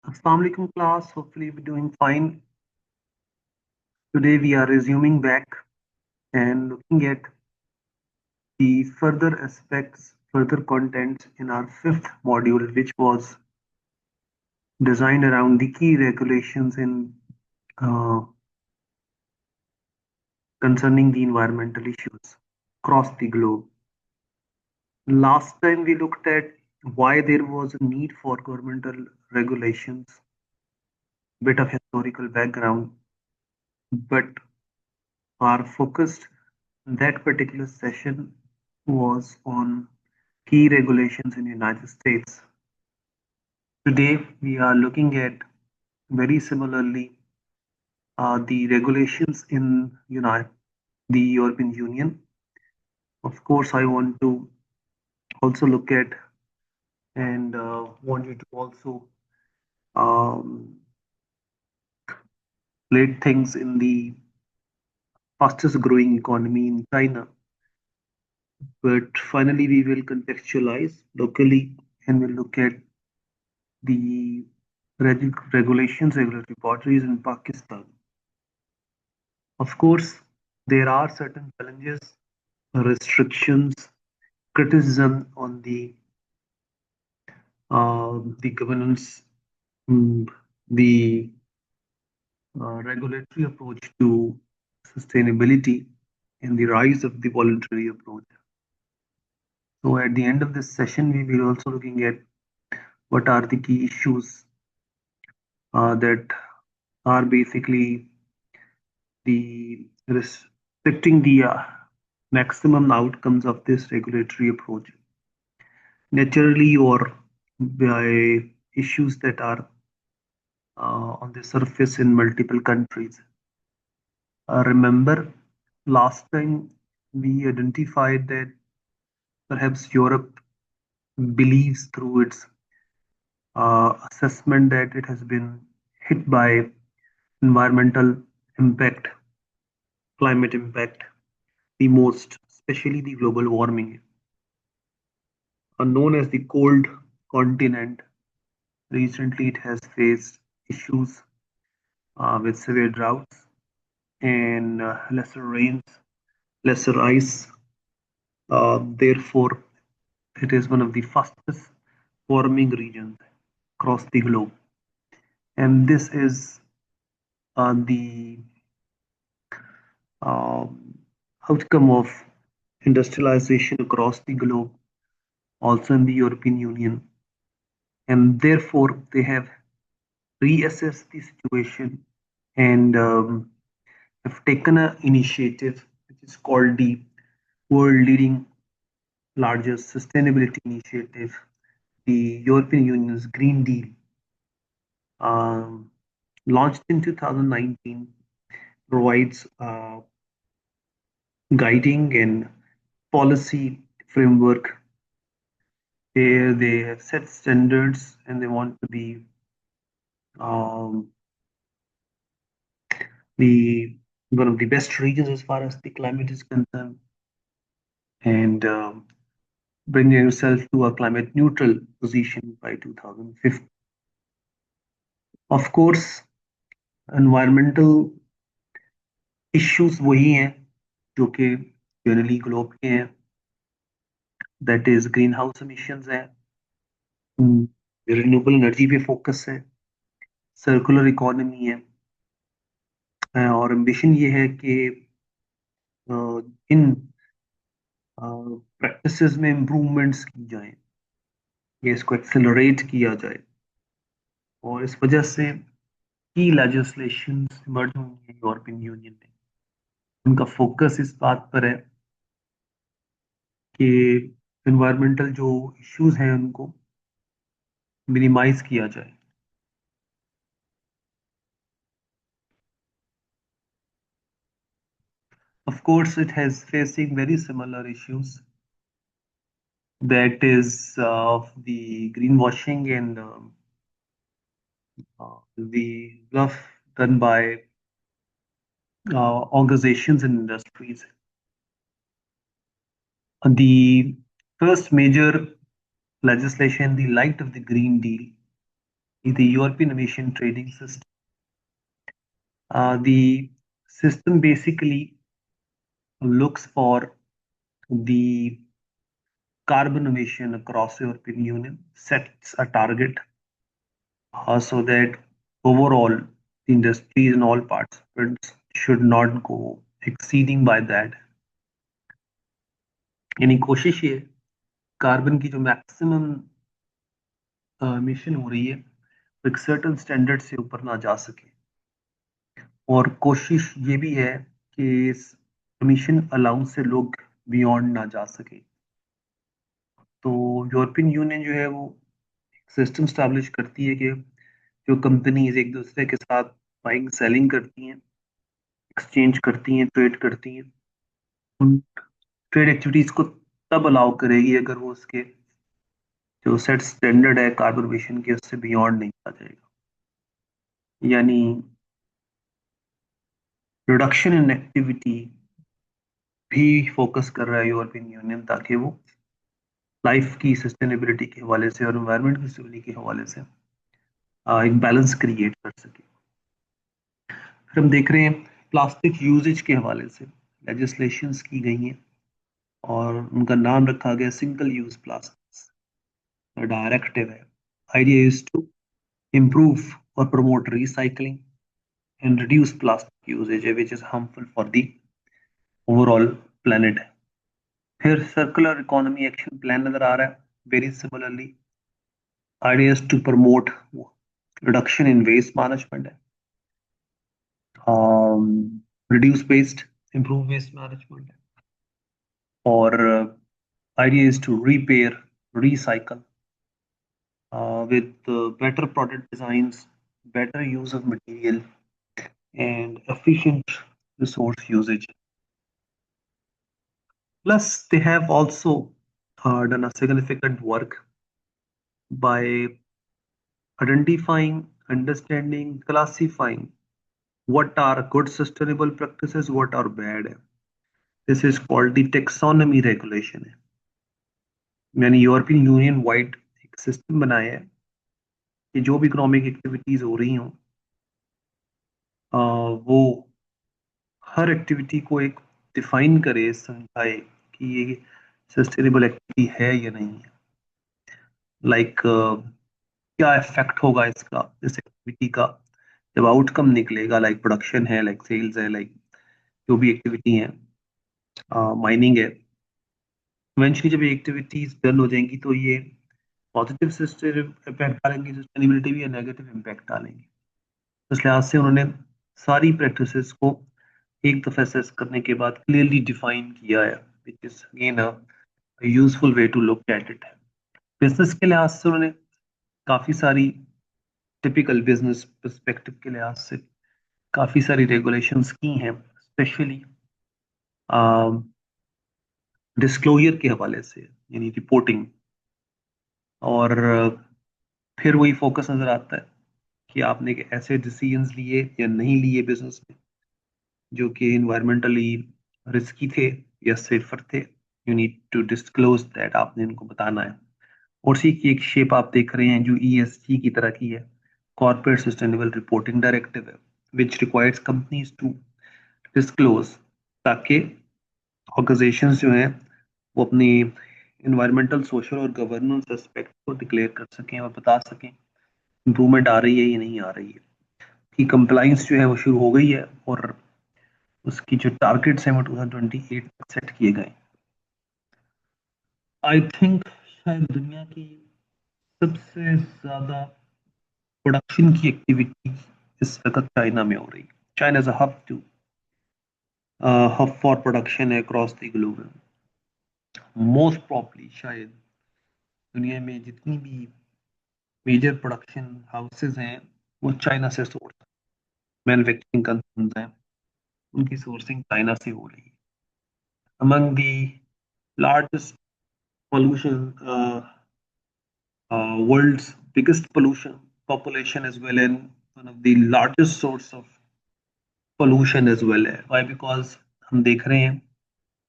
Assalamu alaikum class. Hopefully we're doing fine. Today we are resuming back and looking at the further aspects, further content in our fifth module, which was designed around the key regulations in uh, concerning the environmental issues across the globe. Last time we looked at why there was a need for governmental regulations, bit of historical background, but our focus in that particular session was on key regulations in the United States. Today, we are looking at very similarly the regulations in the European Union. Of course, I want to also look at and want you to also um, relate things in the fastest growing economy in China. But finally, we will contextualize locally and we'll look at the regulations, regulatory bodies in Pakistan. Of course, there are certain challenges, restrictions, criticism on the governance, mm, the regulatory approach to sustainability, and the rise of the voluntary approach. So, at the end of this session, we will also looking at what are the key issues that are basically the restricting the maximum outcomes of this regulatory approach, naturally or by issues that are on the surface in multiple countries. Remember, last time we identified that perhaps Europe believes through its assessment that it has been hit by environmental impact, climate impact, the most, especially the global warming, known as the cold continent. Recently, it has faced issues with severe droughts and lesser rains, lesser ice. Therefore, it is one of the fastest warming regions across the globe. And this is the um, outcome of industrialization across the globe, also in the European Union. And therefore, they have reassessed the situation and have taken an initiative which is called the world leading largest sustainability initiative, the European Union's Green Deal, um, launched in 2019, provides guiding and policy framework where they have set standards and they want to be um, the one of the best regions as far as the climate is concerned, and bring yourself to a climate neutral position by 2050. Of course, environmental issues वही हैं जो कि generally globe के हैं, that is green house emissions है, renewable energy पे focus है, circular economy है, और एम्बिशन ये है कि इन प्रैक्टिसेस में इम्प्रूवमेंट्स की जाएं, ये इसको एक्सेलरेट किया जाए, और इस वजह से की लेजिस्लेशन इमर्ज हुई है यूरोपियन यूनियन में। उनका फोकस इस बात पर है कि इन्वायरमेंटल जो इश्यूज हैं उनको मिनिमाइज किया जाए। Of course, it has facing very similar issues. That is of the greenwashing and the bluff done by organizations and industries. The first major legislation, the light of the Green Deal, the European Emission Trading System. The system basically looks for the carbon emission across European Union, sets a target so that overall industries and all participants should not go exceeding by that. यानी कोशिश ये carbon की जो maximum emission हो रही है एक certain standard से ऊपर ना जा सके और कोशिश ये भी है कि इस एमिशन अलाउंस से लोग बियॉन्ड ना जा सके। तो यूरोपियन यूनियन जो है वो सिस्टम स्टैब्लिश करती है कि जो कंपनीज एक दूसरे के साथ बाइंग सेलिंग करती हैं, एक्सचेंज करती हैं, ट्रेड करती हैं, उन ट्रेड एक्टिविटीज को तब अलाउ करेगी अगर वो उसके जो सेट स्टैंडर्ड है कार्बन एमिशन के उससे बियॉन्ड नहीं आ जाएगा। यानी रिडक्शन इन एक्टिविटी भी फोकस कर रहा है यूरोपियन यूनियन ताकि वो लाइफ की सस्टेनेबिलिटी के हवाले से और एनवायरनमेंट की स्टेबिलिटी के हवाले से एक बैलेंस क्रिएट कर सके। फिर हम देख रहे हैं प्लास्टिक यूजेज के हवाले से लेजिस्लेशंस की गई हैं और उनका नाम रखा गया सिंगल यूज प्लास्टिक्स डायरेक्टिव है। Idea is to improve or promote recycling and reduce plastic usage which is harmful for the overall planet। फिर सर्कुलर इकोनॉमी एक्शन प्लान नजर आ रहा है very similarly. Idea is to promote reduction in waste management है, reduce waste, improve waste management है और idea is to repair, recycle with better product designs, better use of material, and efficient resource usage. Plus, they have also done a significant work by identifying, understanding, classifying what are good sustainable practices, what are bad. This is called the taxonomy regulation है। यानी European union wide एक system बनाया है कि जो भी economic activities हो रही हों वो हर एक्टिविटी को एक डिफाइन करे, समझाए कि ये सस्टेनेबल एक्टिविटी है या नहीं है। लाइक क्या इफेक्ट होगा इसका इस एक्टिविटी का जब आउटकम निकलेगा, लाइक प्रोडक्शन है, लाइक सेल्स है, लाइक जो भी एक्टिविटी है, माइनिंग है। इवेंचुअली जब ये एक्टिविटीज डन हो जाएंगी तो ये पॉजिटिव इम्पैक्ट डालेंगी सस्टेनेबिलिटी भी या नेगेटिव इम्पैक्ट डालेंगी। इस लिहाज से उन्होंने सारी प्रैक्टिसेस को एक दफा असेस करने के बाद क्लियरली डिफाइन किया है which is again a useful way to look at it. Business के लिहाज से उन्होंने काफी सारी टिपिकल बिजनेस पर्सपेक्टिव के लिहाज से काफी सारी रेगुलेशंस की हैं, स्पेशली डिस्क्लोजर के हवाले से यानी रिपोर्टिंग। और फिर वही फोकस नजर आता है कि आपने ऐसे डिसीजंस लिए या नहीं लिए बिजनेस में जो कि इन्वायरमेंटली रिस्की थे या सेफर थे, you need to disclose that, आपने इनको बताना है। और उसी की एक शेप आप देख रहे हैं जो ईएसजी की तरह की है, कॉर्पोरेट सस्टेनेबल रिपोर्टिंग डायरेक्टिव है which requires companies to disclose, ताकि ऑर्गेनाइजेशंस जो हैं वो अपनी इन्वायरमेंटल सोशल और गवर्नेंस एस्पेक्ट को डिक्लेयर कर सकें और बता सकें इंप्रूवमेंट आ रही है या नहीं आ रही है, कि कंप्लाइंस जो है वो शुरू हो गई है और उसकी जो टारगेट्स हैं वो 2028 तक सेट किए गए। आई थिंक शायद दुनिया की सबसे ज्यादा प्रोडक्शन की एक्टिविटी इस वक्त चाइना में हो रही है। China is a hub for production across the globe. Most probably शायद दुनिया में जितनी भी मेजर प्रोडक्शन हाउसेज हैं वो चाइना से सोर्स, मैन्युफैक्चरिंग कंसर्न्स हैं उनकी सोर्सिंग चाइना से हो रही है। Among the largest pollution world's biggest pollution population as well, and one of the largest source of pollution as well है। Why? Because हम देख रहे हैं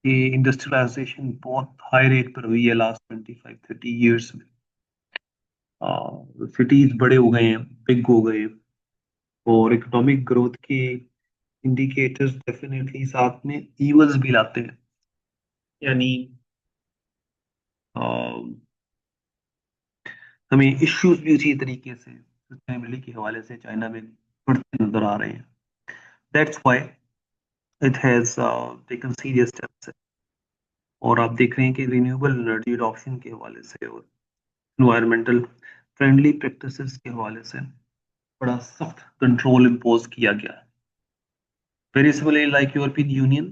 कि इंडस्ट्रियलाइजेशन बहुत हाई रेट पर हुई है लास्ट 25-30 ईयर्स में। सिटीज बड़े हो गए हैं, बिग हो गए हैं, और इकोनॉमिक ग्रोथ के इंडिकेटर्स डेफिनेटली साथ में ईवल्स भी लाते हैं। यानी अ, हमें इश्यूज भी उसी तरीके से सस्टेनेबिलिटी के हवाले से चाइना में बढ़ते नजर आ रहे हैं। That's why it has taken serious steps. और आप देख रहे हैं कि रिन्यूएबल एनर्जी अडॉप्शन के हवाले से और इन्वायरमेंटल फ्रेंडली प्रैक्टिसेस के हवाले से बड़ा सख्त कंट्रोल इम्पोज किया गया है। Very similarly, like European Union,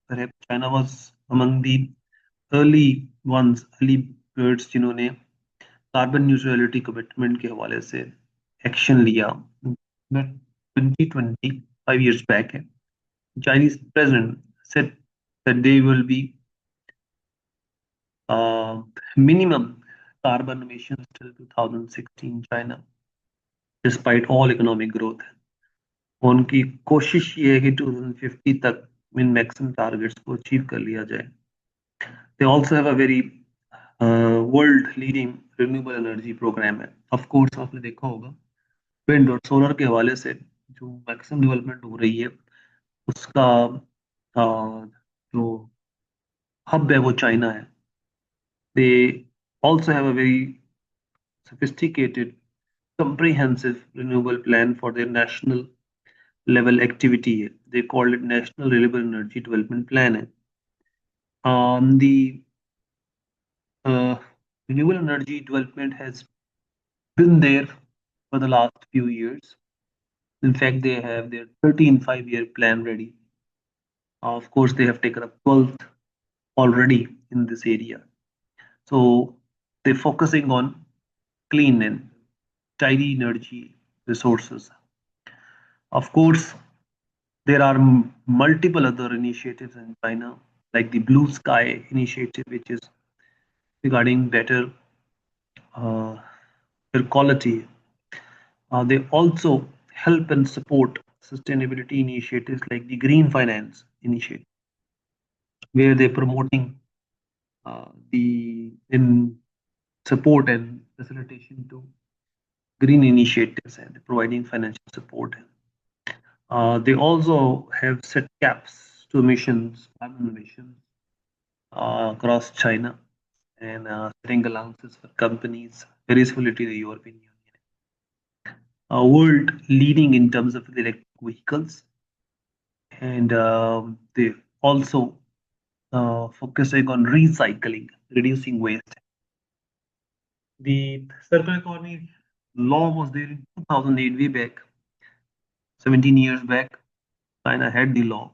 perhaps China was among the early birds जिन्होंने कार्बन न्यूट्रलिटी कमिटमेंट के हवाले से एक्शन लिया। 2020 5 years back है, Chinese president said that they will be minimum carbon emissions till 2016 China, despite all economic growth. उनकी कोशिश ये है कि 2050 तक इन मैक्सिमम टारगेट्स को अचीव कर लिया जाए। They also have a very world leading renewable energy programme है। ऑफ कोर्स आपने देखा होगा विंड और सोलर के हवाले से जो मैक्सिमम डेवलपमेंट हो रही है उसका जो हब है वो चाइना है। दे also have a very sophisticated comprehensive renewable plan for their national level activity है। They called it National Renewable Energy Development Plan है। The renewable energy development has been there for the last few years. In fact, they have their 13 5-year plan ready. Of course, they have taken up 12th already in this area. So they're focusing on clean and tidy energy resources. Of course, there are multiple other initiatives in China, like the Blue Sky initiative, which is regarding better uh, air quality. They also help and support sustainability initiatives like the Green Finance Initiative, where they're promoting the in support and facilitation to green initiatives and providing financial support. They also have set caps to emissions, carbon emissions across China, and setting allowances for companies, very similar to the European Union. World leading in terms of electric vehicles, and they also focusing on recycling, reducing waste. The circular economy law was there in 2008, way back, 17 years back. China had the law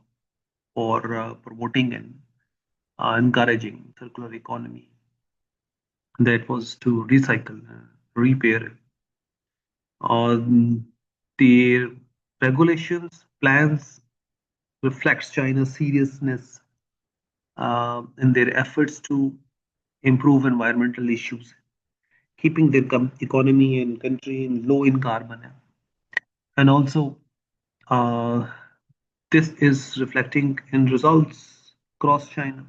for promoting and encouraging circular economy. That was to recycle, repair. The regulations, plans reflects China's seriousness in their efforts to improve environmental issues, keeping their economy and country in low in carbon. And also, uh, this is reflecting in results across China.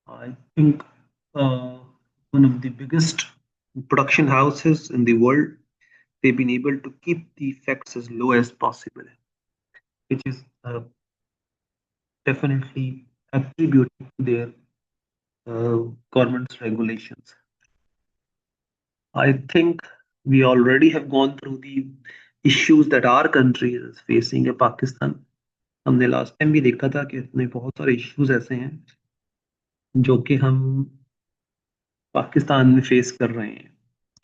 I think uh, one of the biggest production houses in the world, they've been able to keep the effects as low as possible, which is definitely attributed to their government's regulations. I think we already have gone through the issues that our country is facing in Pakistan. हमने last time भी देखा था कि इसमें बहुत सारे issues ऐसे हैं जो कि हम पाकिस्तान में फेस कर रहे हैं,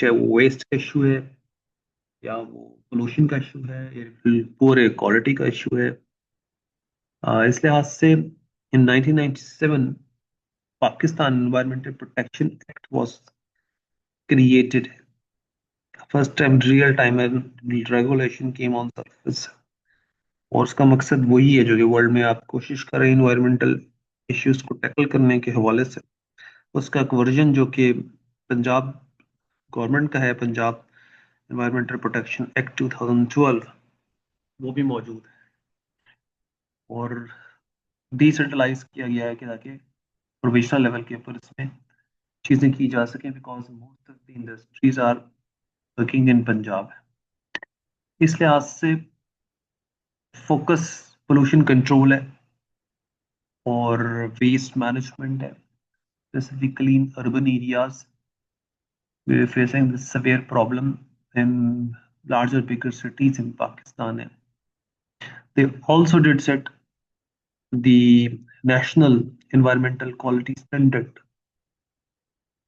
चाहे वो वेस्ट का इशू है या वो पोल्यूशन का इशू है या फिर पूरे क्वालिटी का इशू है। इस लिहाज से इन 1997 Pakistan environmental protection act was created. First time real time regulation came on surface, और उसका मकसद वही है जो कि वर्ल्ड में आप कोशिश कर रहे हैं इन्वायरमेंटल इश्यूज को टैकल करने के हवाले से। उसका एक वर्जन जो कि पंजाब गवर्नमेंट का है, पंजाब एनवायरमेंटल प्रोटेक्शन एक्ट 2012, वो भी मौजूद है और डिसेंट्रलाइज किया गया है कि ताकि प्रोविजनल लेवल के ऊपर इसमें चीज़ें की जा सकें, because most of the industries are working in Punjab. इस लिहाज से फोकस पोल्यूशन कंट्रोल है और वेस्ट मैनेजमेंट है, specifically in urban areas we're facing this severe problem in larger bigger cities in Pakistan. They also did set the national environmental quality standard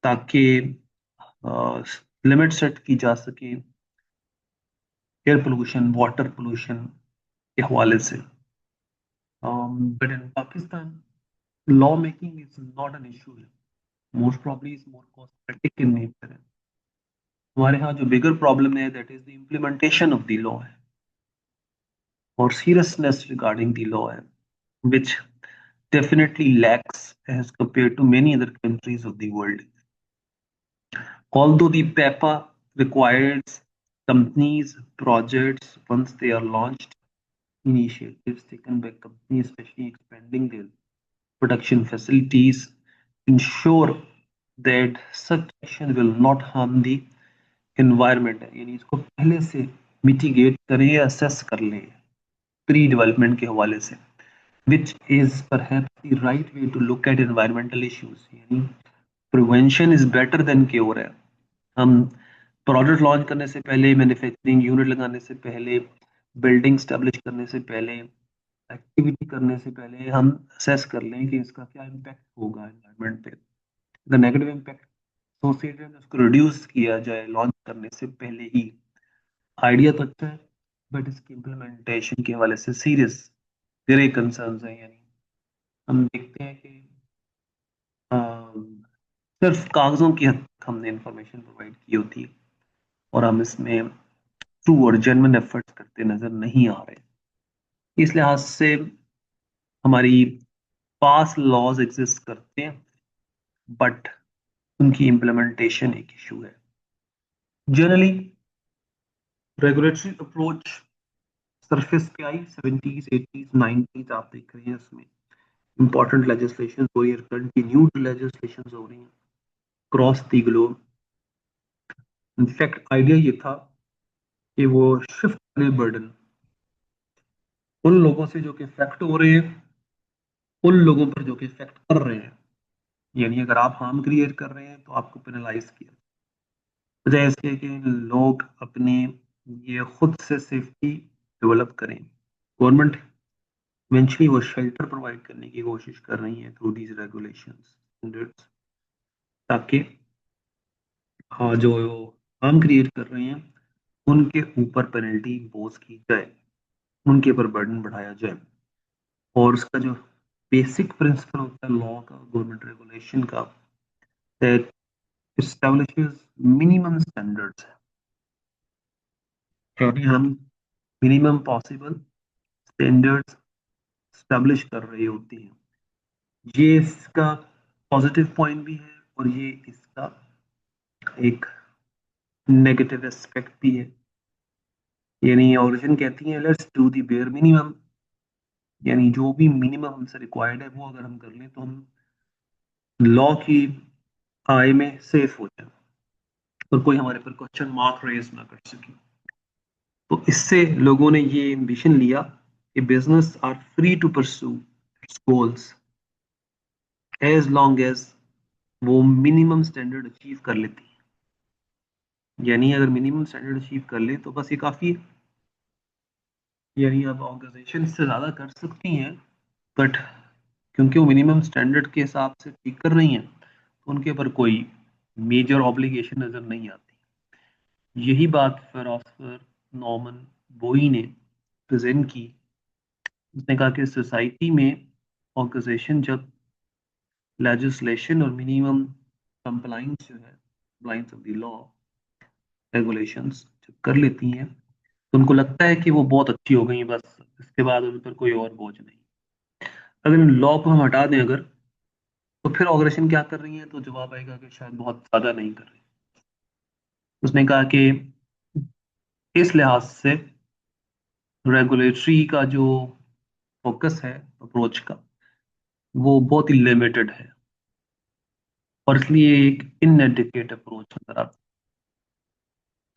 ताकि limit set की जा सके air pollution water pollution के हवाले से। But in Pakistan law making is not an issue, most probably is more cosmetic in nature. हमारे यहाँ जो बिगर प्रॉब्लम है that is the implementation of the law है और सीरियसनेस रिगार्डिंग द लॉ है, which definitely lacks as compared to many other countries of the world. Although the PEPA requires companies, projects, once they are launched, initiatives taken by companies, especially expanding their production facilities, ensure that such action will not harm the environment। यानी इसको पहले से mitigate करें या assess कर लें pre development के हवाले से, which is perhaps the right way to look at environmental issues। यानी prevention is better than cure है। हम प्रोडक्ट लॉन्च करने से पहले, मैन्युफैक्चरिंग यूनिट लगाने से पहले, बिल्डिंग स्टैब्लिश करने से पहले, एक्टिविटी करने से पहले हम असेस कर लें कि इसका क्या इम्पैक्ट होगा एनवायरनमेंट पे। द नेगेटिव इम्पैक्ट एसोसिएटेड है उसको रिड्यूस किया जाए लॉन्च करने से पहले ही। आइडिया तो अच्छा है बट इसकी इम्प्लीमेंटेशन के हवाले से सीरियस ग्रे कंसर्न्स हैं। यानी हम देखते हैं कि सिर्फ कागजों की हद तक हमने इंफॉर्मेशन प्रोवाइड की होती है और हम इसमें ट्रू और जेन्युइन एफर्ट्स करते नजर नहीं आ रहे। इस लिहाज से हमारी पास लॉज एग्जिस्ट करते हैं बट उनकी इम्प्लीमेंटेशन एक इशू है। जनरली रेगुलेटरी अप्रोच सरफेस पे आई 70s 80s 90s, आप देख रहे हैं इसमें इंपॉर्टेंट लेजिस्लेशन हो रही है, कंटिन्यूड लेजिस्लेशन हो रही है cross the globe. In fact idea ये था कि वो शिफ्ट करे बर्डन उन लोगों से जो कि इफेक्ट हो रहे हैं उन लोगों पर जो कि इफेक्ट कर रहे हैं। यानी अगर आप हार्म क्रिएट कर रहे हैं तो आपको पेनलाइज किया, बजाय इसके कि लोग अपने ये खुद से सेफ्टी डेवलप करें। गवर्नमेंट इवेंचुअली वो शेल्टर प्रोवाइड करने की कोशिश कर रही है थ्रू दीज रेगुलेशंस स्टैंडर्ड्स, ताकि हाँ जो हार्म क्रिएट कर रहे हैं उनके ऊपर पेनल्टी इम्पोज की जाए, उनके ऊपर बर्डन बढ़ाया जाए। और उसका जो बेसिक प्रिंसिपल होता है लॉ का, गवर्नमेंट रेगुलेशन का, दैट एस्टैब्लिशेस मिनिमम स्टैंडर्ड्स। यानी हम मिनिमम पॉसिबल स्टैंडर्ड्स स्टैब्लिश कर रही होती हैं। ये इसका पॉजिटिव पॉइंट भी है और ये इसका एक नेगेटिव एस्पेक्ट भी है। यानी ओरिजिन कहती है let's do the bare minimum, यानी जो भी मिनिमम हमसे रिक्वायर्ड है वो अगर हम कर लें तो हम लॉ की आय में सेफ हो जाए और कोई हमारे पर क्वेश्चन मार्क रेज ना कर सके। तो इससे लोगों ने ये एम्बिशन लिया कि business are free to pursue its goals as long as वो मिनिमम स्टैंडर्ड अचीव कर लेती है। यानी अगर मिनिमम स्टैंडर्ड अचीव कर ले तो बस ये काफी है। यानी अब ऑर्गेनाइजेशन इससे ज्यादा कर सकती हैं बट क्योंकि वो मिनिमम स्टैंडर्ड के हिसाब से ठीक कर रही हैं तो उनके ऊपर कोई मेजर ऑब्लिगेशन नजर नहीं आती। यही बात फिलोसोफर नॉर्मन बोई ने प्रेजेंट की। उसने कहा कि सोसाइटी में ऑर्गेनाइजेशन जब लेजिस्लेशन और मिनिमम कंप्लाइंस जो है compliance of the law regulations जब कर लेती हैं तो उनको लगता है कि वो बहुत अच्छी हो गई हैं, बस इसके बाद उन पर कोई और बोझ नहीं। अगर इन लॉ को हम हटा दें अगर, तो फिर ऑर्गेनाइजेशन क्या कर रही है, तो जवाब आएगा कि शायद बहुत ज्यादा नहीं कर रही। उसने कहा कि इस लिहाज से रेगुलेटरी का जो फोकस है अप्रोच का वो बहुत ही लिमिटेड है। और इसलिए एक इनएडिक्वेट अप्रोच नजर आता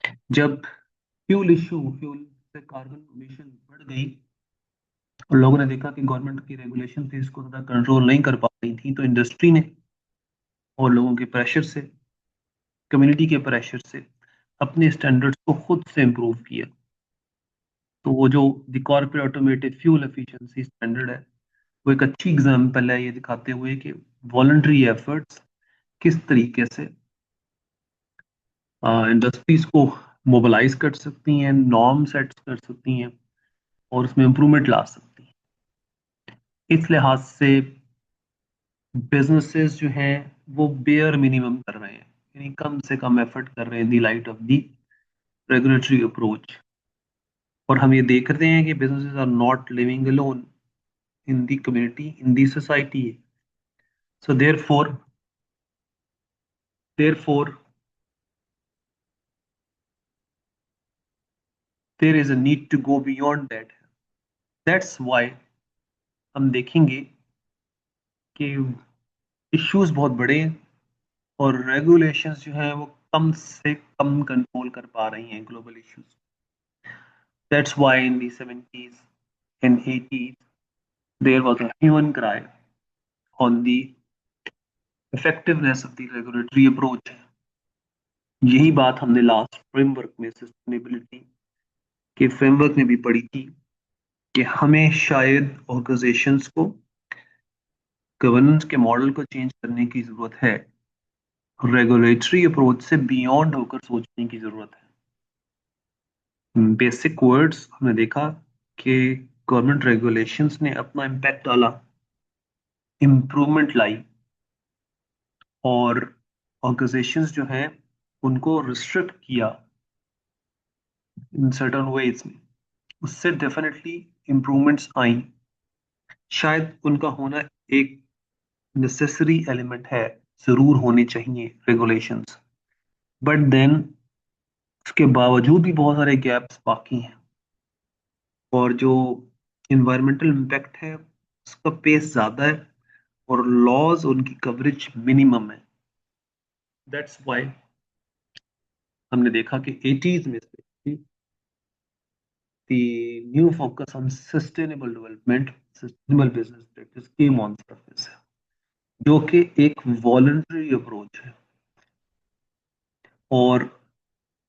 है। जब फ्यूल से कार्बन एमिशन बढ़ गई और लोगों ने देखा कि गवर्नमेंट की रेगुलेशन से इसको ज्यादा कंट्रोल नहीं कर पा रही थी, तो इंडस्ट्री ने और लोगों के प्रेशर से, कम्युनिटी के प्रेशर से अपने स्टैंडर्ड्स को खुद से इम्प्रूव किया। तो वो जो the corporate automated fuel efficiency standard है, वो एक अच्छी एग्जांपल है ये दिखाते हुए कि वॉलंटरी एफर्ट्स किस तरीके से इंडस्ट्रीज को मोबिलाइज कर सकती हैं, नॉर्म सेट कर सकती हैं और उसमें इम्प्रूवमेंट ला सकती हैं। इस लिहाज से बिजनेसेस जो हैं वो बेयर मिनिमम कर रहे हैं, यानी कम से कम एफर्ट कर रहे हैं the light of the regulatory approach. और हम ये देख रहे हैं कि businesses are not living alone in the community, in the society. So therefore, there is a need to go beyond that. That's why हम देखेंगे कि इश्यूज बहुत बड़े हैं और रेगुलेशंस जो हैं वो कम से कम कंट्रोल कर पा रही हैं global issues. That's why in the 70s and 80s there was a hue and cry on the effectiveness of the regulatory approach. यही बात हमने लास्ट फ्रेमवर्क में, सस्टेनेबिलिटी के फ्रेमवर्क में भी पढ़ी थी कि हमें शायद ऑर्गेनाइजेशंस को गवर्नेंस के मॉडल को चेंज करने की जरूरत है, रेगुलेटरी अप्रोच से बियॉन्ड होकर सोचने की जरूरत है। बेसिक वर्ड्स हमने देखा कि गवर्नमेंट रेगुलेशंस ने अपना इम्पैक्ट डाला, इम्प्रूवमेंट लाई और ऑर्गेनाइजेशंस जो हैं उनको रिस्ट्रिक्ट किया इन सर्टन वेज में, उससे डेफिनेटली इम्प्रूवमेंट्स आई। शायद उनका होना एक नेसेसरी एलिमेंट है, जरूर होने चाहिए रेगुलेशंस, बट देन उसके बावजूद भी बहुत सारे गैप्स बाकी हैं और जो इन्वायरमेंटल इम्पैक्ट है उसका पेस ज्यादा है और लॉज उनकी कवरेज मिनिमम है। दैट्स व्हाई हमने देखा कि 80s में से the new focus on sustainable development, sustainable business practice came on surface, जो कि एक वॉलंटरी अप्रोच है और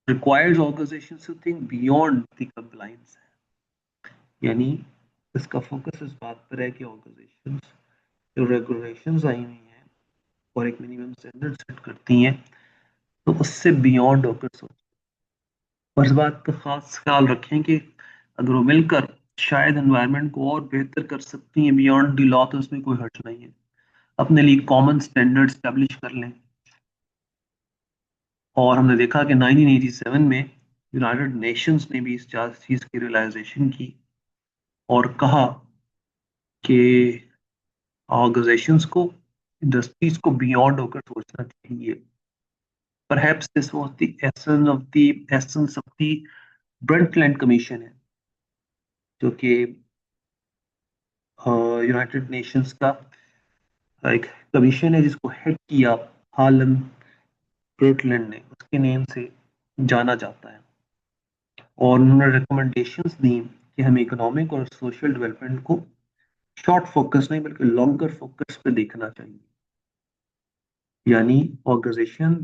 requires organizations to think beyond the compliance। यानी इसका फोकस इस बात पर है कि ऑर्गेनाइजेशंस जो रेगुलेशंस आई हुई हैं और एक मिनिमम स्टैंडर्ड सेट करती हैं, तो उससे बियॉन्ड होकर सोचें और इस बात का खास ख्याल रखें कि अगर वो मिलकर शायद एनवायरनमेंट को और बेहतर कर सकती हैं बियॉन्ड द लॉ, तो उसमें कोई हर्ज नहीं है। अपने लिए कॉमन स्टैंडर्ड स्टैब्लिश कर लें। और हमने देखा कि 1987 में यूनाइटेड नेशंस ने भी इस चीज की रियलाइजेशन की और कहा कि ऑर्गेनाइजेशंस को, इंडस्ट्रीज को बियॉन्ड होकर सोचना चाहिए। Perhaps this was the essence of the Brundtland commission है, जो कि यूनाइटेड नेशंस का एक कमीशन है जिसको हेड किया हार्लम ब्रंटलैंड ने, उसके नेम से जाना जाता है। और उन्होंने रिकमेंडेशंस दी कि हमें इकोनॉमिक और सोशल डेवलपमेंट को शॉर्ट फोकस नहीं बल्कि लॉन्गर फोकस पे देखना चाहिए। यानी ऑर्गेनाइजेशन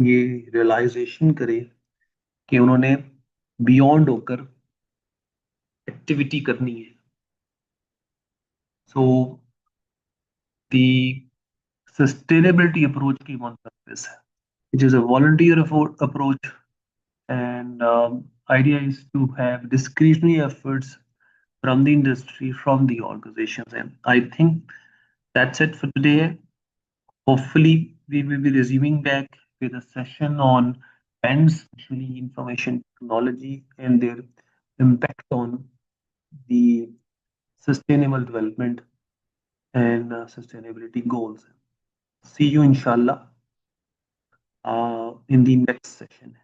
ये रियलाइजेशन करे कि उन्होंने बियॉन्ड होकर एक्टिविटी करनी है। सो द सस्टेनेबिलिटी अप्रोच की वन पर्पस है, which is a volunteer approach, and idea is to have discretionary efforts from the industry, from the organizations. And I think that's it for today. Hopefully we will be resuming back with a session on pens, actually information technology and their impact on the sustainable development and sustainability goals. See you inshallah in the next session.